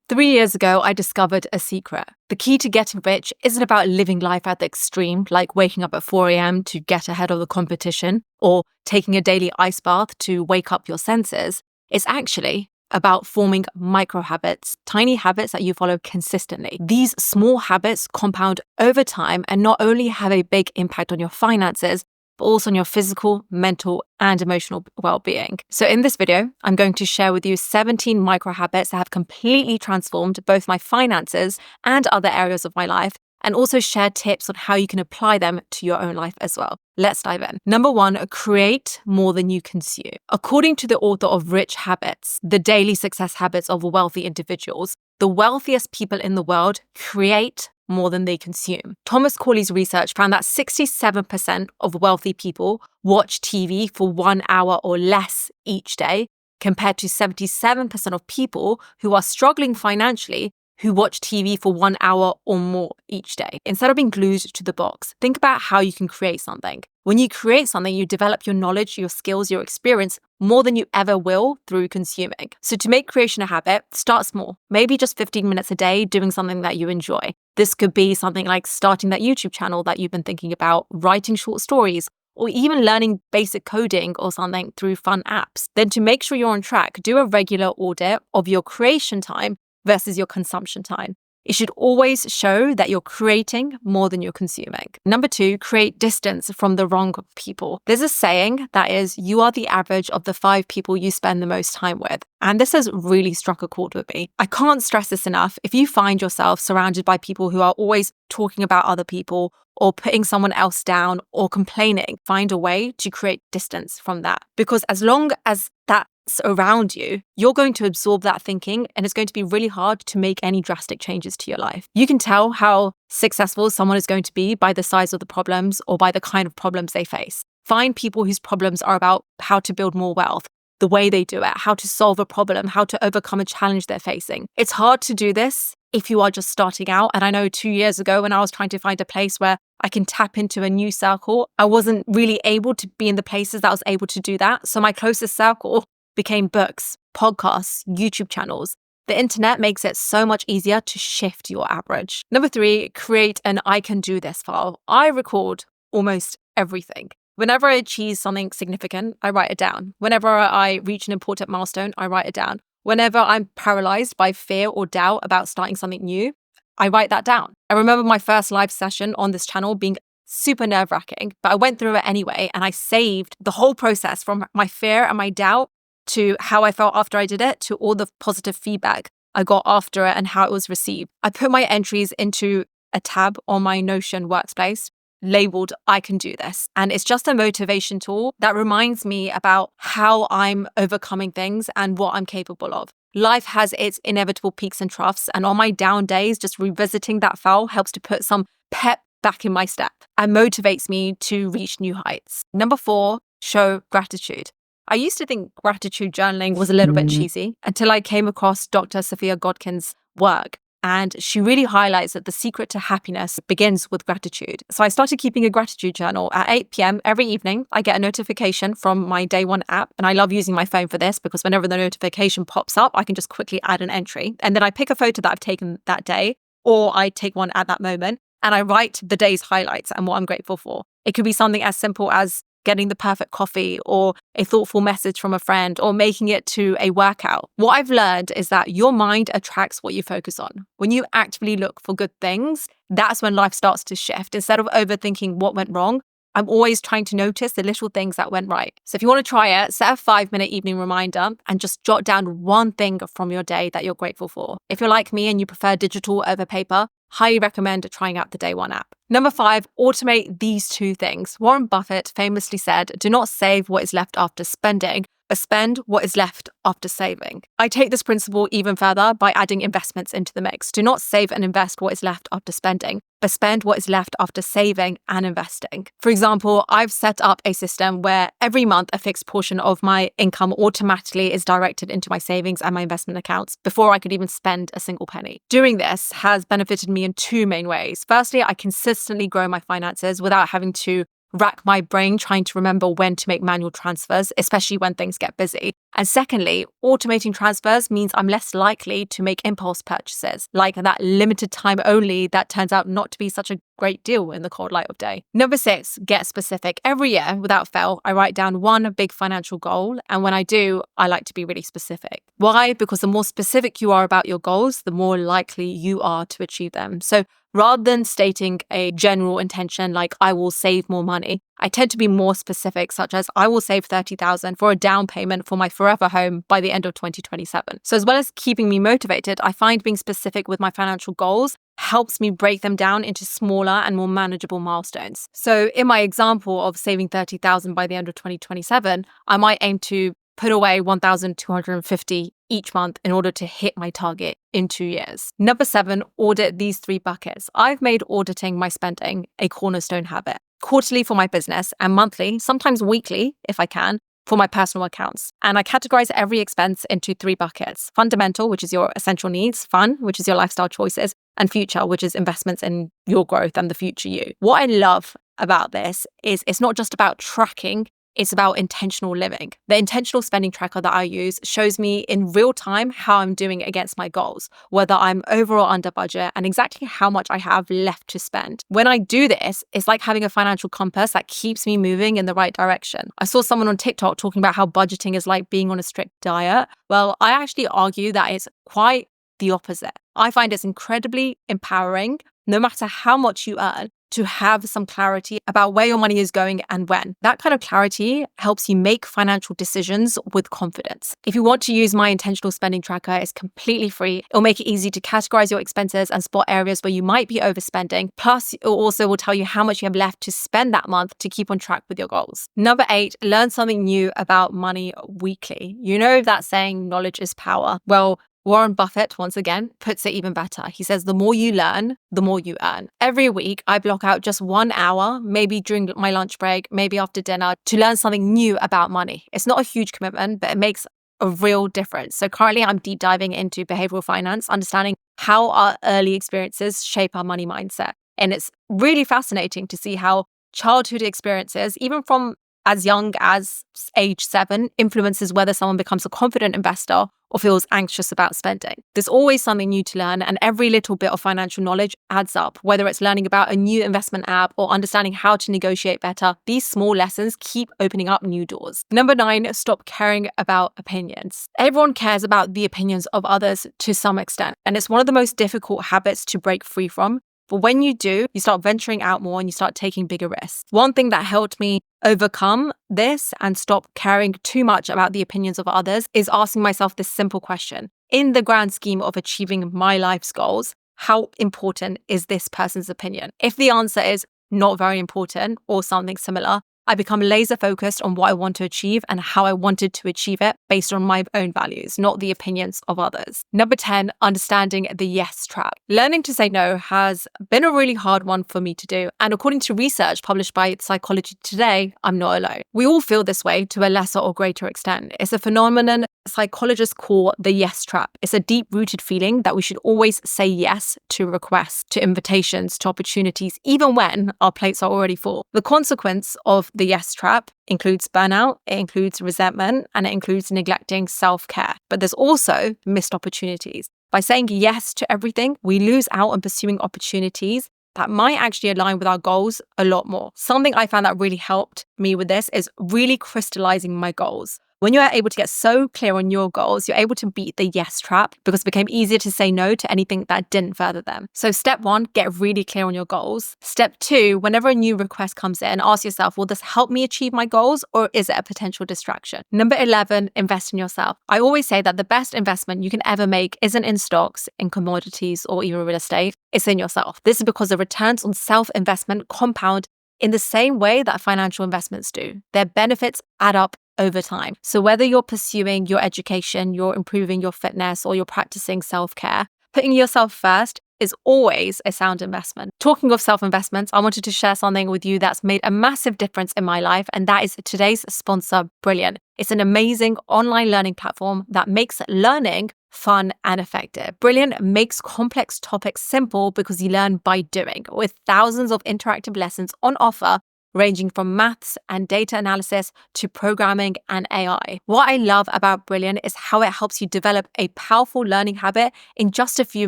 3 years ago, I discovered a secret. The key to getting rich isn't about living life at the extreme, like waking up at 4 a.m. to get ahead of the competition or taking a daily ice bath to wake up your senses. It's actually about forming micro habits, tiny habits that you follow consistently. These small habits compound over time and not only have a big impact on your finances, but also on your physical, mental, and emotional well-being. So in this video, I'm going to share with you 17 micro habits that have completely transformed both my finances and other areas of my life, and also share tips on how you can apply them to your own life as well. Let's dive in. Number 1, create more than you consume. According to the author of Rich Habits, The Daily Success Habits of Wealthy Individuals, the wealthiest people in the world create more than they consume. Thomas Corley's research found that 67% of wealthy people watch TV for 1 hour or less each day, compared to 77% of people who are struggling financially who watch TV for 1 hour or more each day. Instead of being glued to the box, think about how you can create something. When you create something, you develop your knowledge, your skills, your experience more than you ever will through consuming. So to make creation a habit, start small. Maybe just 15 minutes a day doing something that you enjoy. This could be something like starting that YouTube channel that you've been thinking about, writing short stories, or even learning basic coding or something through fun apps. Then to make sure you're on track, do a regular audit of your creation time versus your consumption time. It should always show that you're creating more than you're consuming. Number 2, create distance from the wrong people. There's a saying that is, you are the average of the 5 people you spend the most time with. And this has really struck a chord with me. I can't stress this enough. If you find yourself surrounded by people who are always talking about other people or putting someone else down or complaining, find a way to create distance from that. Because as long as that's around you, you're going to absorb that thinking, and it's going to be really hard to make any drastic changes to your life. You can tell how successful someone is going to be by the size of the problems or by the kind of problems they face. Find people whose problems are about how to build more wealth, the way they do it, how to solve a problem, how to overcome a challenge they're facing. It's hard to do this if you are just starting out. And I know 2 years ago when I was trying to find a place where I can tap into a new circle, I wasn't really able to be in the places that I was able to do that. So my closest circle became books, podcasts, YouTube channels. The internet makes it so much easier to shift your average. Number 3, create an I can do this file. I record almost everything. Whenever I achieve something significant, I write it down. Whenever I reach an important milestone, I write it down. Whenever I'm paralyzed by fear or doubt about starting something new, I write that down. I remember my first live session on this channel being super nerve-wracking, but I went through it anyway, and I saved the whole process from my fear and my doubt to how I felt after I did it, to all the positive feedback I got after it and how it was received. I put my entries into a tab on my Notion workspace labeled I can do this. And it's just a motivation tool that reminds me about how I'm overcoming things and what I'm capable of. Life has its inevitable peaks and troughs, and on my down days, just revisiting that file helps to put some pep back in my step and motivates me to reach new heights. Number 4, show gratitude. I used to think gratitude journaling was a little bit cheesy until I came across Dr. Sophia Godkin's work. And she really highlights that the secret to happiness begins with gratitude. So I started keeping a gratitude journal at 8 p.m. every evening. I get a notification from my Day One app. And I love using my phone for this because whenever the notification pops up, I can just quickly add an entry. And then I pick a photo that I've taken that day, or I take one at that moment, and I write the day's highlights and what I'm grateful for. It could be something as simple as getting the perfect coffee, or a thoughtful message from a friend, or making it to a workout. What I've learned is that your mind attracts what you focus on. When you actively look for good things, that's when life starts to shift. Instead of overthinking what went wrong, I'm always trying to notice the little things that went right. So if you want to try it, set a 5-minute evening reminder and just jot down one thing from your day that you're grateful for. If you're like me and you prefer digital over paper, highly recommend trying out the Day One app. Number 5, automate these 2 things. Warren Buffett famously said, do not save what is left after spending, but spend what is left after saving. I take this principle even further by adding investments into the mix. Do not save and invest what is left after spending, but spend what is left after saving and investing. For example, I've set up a system where every month a fixed portion of my income automatically is directed into my savings and my investment accounts before I could even spend a single penny. Doing this has benefited me in 2 main ways. Firstly, I consistently grow my finances without having to rack my brain trying to remember when to make manual transfers, especially when things get busy. And secondly, automating transfers means I'm less likely to make impulse purchases, like that limited time only that turns out not to be such a great deal in the cold light of day. Number 6, get specific. Every year, without fail, I write down one big financial goal. And when I do, I like to be really specific. Why? Because the more specific you are about your goals, the more likely you are to achieve them. So rather than stating a general intention like I will save more money, I tend to be more specific, such as I will save $30,000 for a down payment for my forever home by the end of 2027. So as well as keeping me motivated, I find being specific with my financial goals helps me break them down into smaller and more manageable milestones. So in my example of saving $30,000 by the end of 2027, I might aim to put away $1,250 each month in order to hit my target in 2 years. Number 7, audit these 3 buckets. I've made auditing my spending a cornerstone habit. Quarterly for my business and monthly, sometimes weekly if I can, for my personal accounts. And I categorize every expense into 3 buckets. Fundamental, which is your essential needs. Fun, which is your lifestyle choices. And future, which is investments in your growth and the future you. What I love about this is it's not just about tracking, it's about intentional living. The intentional spending tracker that I use shows me in real time how I'm doing against my goals, whether I'm over or under budget, and exactly how much I have left to spend. When I do this, it's like having a financial compass that keeps me moving in the right direction. I saw someone on TikTok talking about how budgeting is like being on a strict diet. Well, I actually argue that it's quite the opposite. I find it's incredibly empowering, no matter how much you earn, to have some clarity about where your money is going and when. That kind of clarity helps you make financial decisions with confidence. If you want to use my intentional spending tracker, it's completely free. It'll make it easy to categorize your expenses and spot areas where you might be overspending. Plus, it also will tell you how much you have left to spend that month to keep on track with your goals. Number 8, learn something new about money weekly. You know that saying, knowledge is power. Well, Warren Buffett, once again, puts it even better. He says, the more you learn, the more you earn. Every week, I block out just 1 hour, maybe during my lunch break, maybe after dinner, to learn something new about money. It's not a huge commitment, but it makes a real difference. So currently, I'm deep diving into behavioral finance, understanding how our early experiences shape our money mindset. And it's really fascinating to see how childhood experiences, even from as young as age 7, influences whether someone becomes a confident investor or feels anxious about spending. There's always something new to learn, and every little bit of financial knowledge adds up, whether it's learning about a new investment app or understanding how to negotiate better. These small lessons keep opening up new doors. Number 9, stop caring about opinions. Everyone cares about the opinions of others to some extent, and it's one of the most difficult habits to break free from. But when you do, you start venturing out more and you start taking bigger risks. One thing that helped me overcome this and stop caring too much about the opinions of others is asking myself this simple question. In the grand scheme of achieving my life's goals, how important is this person's opinion? If the answer is not very important or something similar, I become laser focused on what I want to achieve and how I wanted to achieve it based on my own values, not the opinions of others. Number 10, understanding the yes trap. Learning to say no has been a really hard one for me to do. And according to research published by Psychology Today, I'm not alone. We all feel this way to a lesser or greater extent. It's a phenomenon psychologists call the yes trap. It's a deep-rooted feeling that we should always say yes to requests, to invitations, to opportunities, even when our plates are already full. The consequence of the yes trap includes burnout, it includes resentment, and it includes neglecting self-care. But there's also missed opportunities. By saying yes to everything, we lose out on pursuing opportunities that might actually align with our goals a lot more. Something I found that really helped me with this is really crystallizing my goals. When you are able to get so clear on your goals, you're able to beat the yes trap because it became easier to say no to anything that didn't further them. So step 1, get really clear on your goals. Step 2, whenever a new request comes in, ask yourself, will this help me achieve my goals or is it a potential distraction? Number 11, invest in yourself. I always say that the best investment you can ever make isn't in stocks, in commodities, or even real estate. It's in yourself. This is because the returns on self-investment compound in the same way that financial investments do. Their benefits add up over time. So whether you're pursuing your education, you're improving your fitness, or you're practicing self-care, putting yourself first is always a sound investment. Talking of self-investments, I wanted to share something with you that's made a massive difference in my life, and that is today's sponsor, Brilliant. It's an amazing online learning platform that makes learning fun and effective. Brilliant makes complex topics simple because you learn by doing, with thousands of interactive lessons on offer ranging from maths and data analysis to programming and AI. What I love about Brilliant is how it helps you develop a powerful learning habit in just a few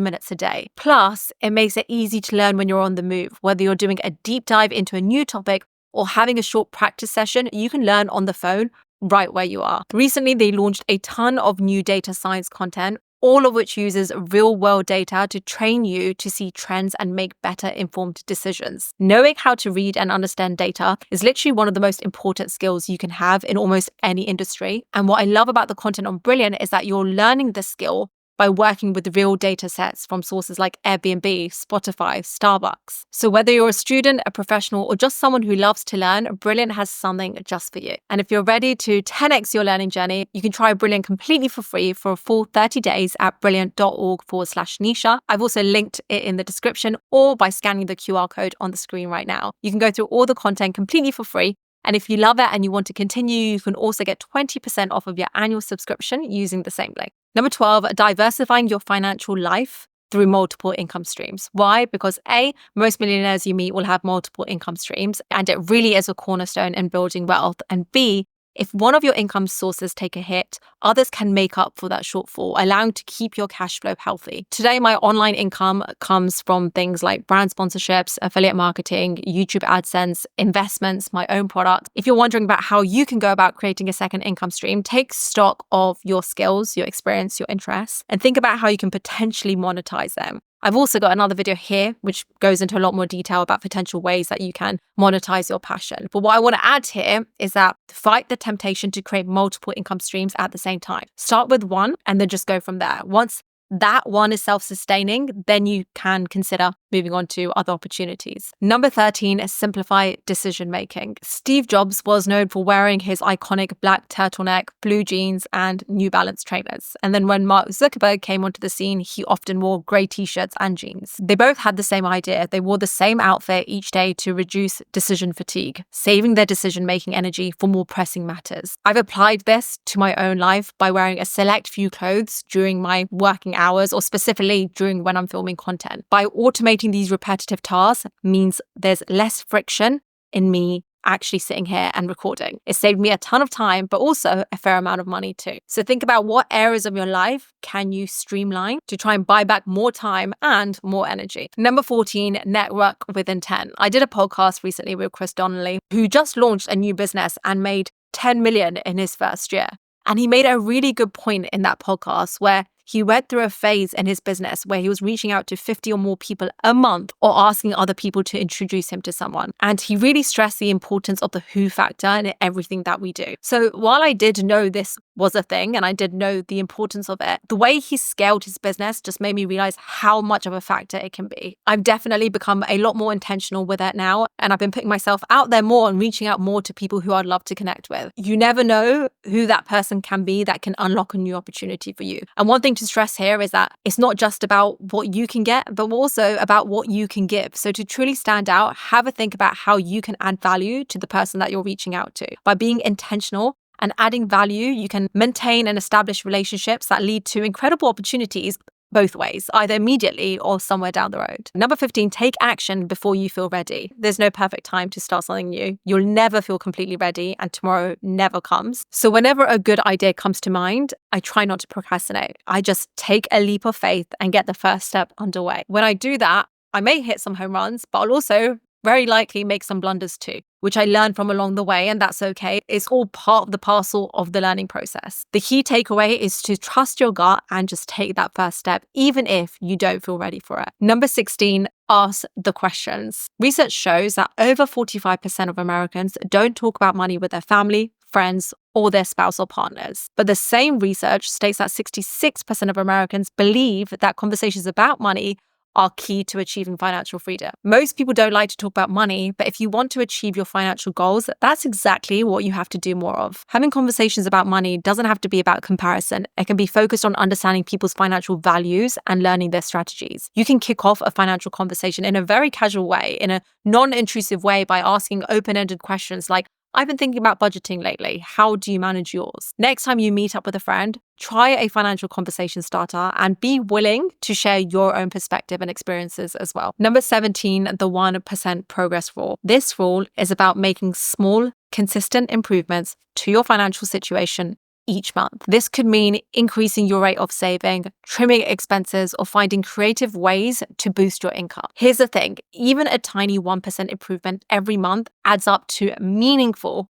minutes a day. Plus, it makes it easy to learn when you're on the move. Whether you're doing a deep dive into a new topic or having a short practice session, you can learn on the phone right where you are. Recently, they launched a ton of new data science content, all of which uses real-world data to train you to see trends and make better informed decisions. Knowing how to read and understand data is literally one of the most important skills you can have in almost any industry. And what I love about the content on Brilliant is that you're learning the skill by working with real data sets from sources like Airbnb, Spotify, Starbucks. So whether you're a student, a professional, or just someone who loves to learn, Brilliant has something just for you. And if you're ready to 10x your learning journey, you can try Brilliant completely for free for a full 30 days at brilliant.org/Nischa. I've also linked it in the description or by scanning the QR code on the screen right now. You can go through all the content completely for free. And if you love it and you want to continue, you can also get 20% off of your annual subscription using the same link. Number 12, diversifying your financial life through multiple income streams. Why? Because A, most millionaires you meet will have multiple income streams, and it really is a cornerstone in building wealth. And B, if one of your income sources take a hit, others can make up for that shortfall, allowing you to keep your cash flow healthy. Today, my online income comes from things like brand sponsorships, affiliate marketing, YouTube AdSense, investments, my own products. If you're wondering about how you can go about creating a second income stream, take stock of your skills, your experience, your interests, and think about how you can potentially monetize them. I've also got another video here, which goes into a lot more detail about potential ways that you can monetize your passion. But what I want to add here is that fight the temptation to create multiple income streams at the same time. Start with one and then just go from there. Once that one is self-sustaining, then you can consider moving on to other opportunities. Number 13 is simplify decision-making. Steve Jobs was known for wearing his iconic black turtleneck, blue jeans, and New Balance trainers. And then when Mark Zuckerberg came onto the scene, he often wore grey t-shirts and jeans. They both had the same idea. They wore the same outfit each day to reduce decision fatigue, saving their decision-making energy for more pressing matters. I've applied this to my own life by wearing a select few clothes during my working hours, or specifically during when I'm filming content. By automating these repetitive tasks means there's less friction in me actually sitting here and recording. It saved me a ton of time, but also a fair amount of money too. So think about what areas of your life can you streamline to try and buy back more time and more energy. Number 14, network with intent. I did a podcast recently with Chris Donnelly, who just launched a new business and made 10 million in his first year. And he made a really good point in that podcast where he went through a phase in his business where he was reaching out to 50 or more people a month or asking other people to introduce him to someone. And he really stressed the importance of the who factor in everything that we do. So while I did know this was a thing and I did know the importance of it, the way he scaled his business just made me realize how much of a factor it can be. I've definitely become a lot more intentional with it now, and I've been putting myself out there more and reaching out more to people who I'd love to connect with. You never know who that person can be that can unlock a new opportunity for you. And one thing to stress here is that it's not just about what you can get, but also about what you can give. So to truly stand out, have a think about how you can add value to the person that you're reaching out to. By being intentional and adding value, you can maintain and establish relationships that lead to incredible opportunities both ways, either immediately or somewhere down the road. Number 15, take action before you feel ready. There's no perfect time to start something new. You'll never feel completely ready, and tomorrow never comes. So whenever a good idea comes to mind, I try not to procrastinate. I just take a leap of faith and get the first step underway. When I do that, I may hit some home runs, but I'll also very likely make some blunders too, which I learned from along the way, and that's okay. It's all part of the parcel of the learning process. The key takeaway is to trust your gut and just take that first step, even if you don't feel ready for it. Number 16, ask the questions. Research shows that over 45% of Americans don't talk about money with their family, friends, or their spouse or partners. But the same research states that 66% of Americans believe that conversations about money are key to achieving financial freedom. Most people don't like to talk about money, but if you want to achieve your financial goals, that's exactly what you have to do more of. Having conversations about money doesn't have to be about comparison. It can be focused on understanding people's financial values and learning their strategies. You can kick off a financial conversation in a very casual way, in a non-intrusive way, by asking open-ended questions like, I've been thinking about budgeting lately. How do you manage yours? Next time you meet up with a friend, try a financial conversation starter and be willing to share your own perspective and experiences as well. Number 17, the 1% progress rule. This rule is about making small, consistent improvements to your financial situation each month. This could mean increasing your rate of saving, trimming expenses, or finding creative ways to boost your income. Here's the thing, even a tiny 1% improvement every month adds up to meaningful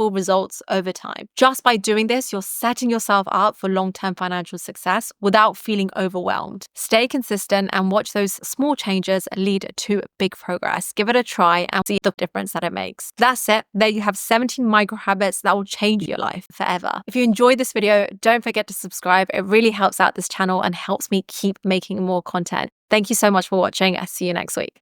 results over time. Just by doing this, you're setting yourself up for long-term financial success without feeling overwhelmed. Stay consistent and watch those small changes lead to big progress. Give it a try and see the difference that it makes. That's it. There you have 17 micro habits that will change your life forever. If you enjoyed this video, don't forget to subscribe. It really helps out this channel and helps me keep making more content. Thank you so much for watching. I'll see you next week.